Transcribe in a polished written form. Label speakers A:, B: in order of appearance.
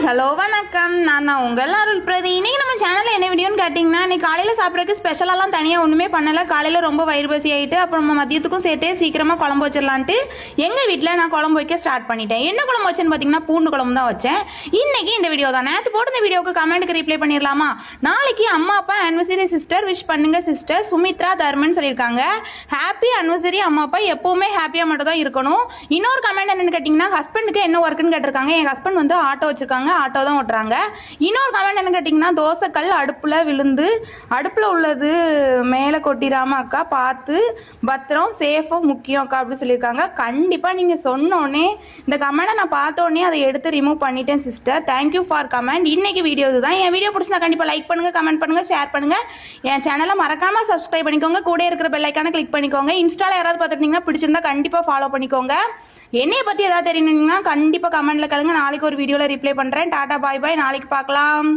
A: Hello வணக்கம். நான் உங்கள் அருள் பிரதி. இன்னைக்கு நம்ம சேனலில் என்ன வீடியோன்னு கேட்டிங்கன்னா, இன்னைக்கு காலையில் சாப்பிட்றதுக்கு ஸ்பெஷலாலாம் தனியாக ஒன்றுமே பண்ணலை. காலையில் ரொம்ப வயிறு பசி ஆகிட்டு அப்புறம் நம்ம மதியத்துக்கும் சேர்த்தே சீக்கிரமாக குழம்பு வச்சிடலான்ட்டு எங்கள் வீட்டில் நான் குழம்பு வைக்க ஸ்டார்ட் பண்ணிட்டேன். என்ன குழம்பு வச்சேன்னு பார்த்தீங்கன்னா பூண்டு குழம்பு தான் வச்சேன். இன்னைக்கு இந்த வீடியோ தான். நேற்று போட்டு இந்த வீடியோக்கு கமெண்ட்டுக்கு ரிப்ளை பண்ணிடலாமா? நாளைக்கு அம்மா அப்பா ஆனிவர்சரி சிஸ்டர் விஷ் பண்ணுங்க சிஸ்டர் சுமித்ரா தர்மன் சொல்லியிருக்காங்க. ஹாப்பி ஆனிவர்சரி அம்மா அப்பா, எப்பவுமே ஹாப்பியாக மட்டும் தான் இருக்கணும். இன்னொரு கமெண்ட் என்னன்னு கேட்டிங்கன்னா, ஹஸ்பண்டுக்கு என்ன ஒர்க்குன்னு கேட்டிருக்காங்க. என் ஹஸ்பண்ட் வந்து ஆட்டோ வச்சிருக்காங்க, ஆட்டோ தான் ஓட்டுறாங்க. இன்னொரு கமெண்ட் என்ன கேட்டிங்கன்னா, தோசைக்கல் அடுப்பில் விழுந்து அடுப்பில் உள்ளது மேலே கொட்டிடாம அக்கா பார்த்து பத்திரம் சேஃபாக முக்கியம் அக்கா அப்படின்னு சொல்லியிருக்காங்க. கண்டிப்பாக நீங்கள் சொன்னோடனே இந்த கமெண்ட்டை நான் பார்த்தோன்னே அதை எடுத்து ரிமூவ் பண்ணிட்டேன் சிஸ்டர். Thank you for comment. இன்னைக்கு வீடியோ இதுதான். என் வீடியோ பிடிச்சிருந்தா கண்டிப்பாக லைக் பண்ணுங்கள், கமெண்ட் பண்ணுங்கள், ஷேர் பண்ணுங்கள். என் சேனலை மறக்காமல் சப்ஸ்கிரைப் பண்ணிக்கோங்க. கூட இருக்கிற பெல் ஐக்கானை கிளிக் பண்ணிக்கோங்க. இன்ஸ்டாவில் யாராவது பார்த்துட்டீங்கன்னா பிடிச்சிருந்தா கண்டிப்பாக ஃபாலோ பண்ணிக்கோங்க. என்னைய பற்றி ஏதாவது தெரியணுங்கன்னா கண்டிப்பாக கமெண்ட்டில் கேளுங்க. நாளைக்கு ஒரு வீடியோவில் ரிப்ளை பண்ணுறேன். டாடா பாய் பாய். நாளைக்கு பார்க்கலாம்.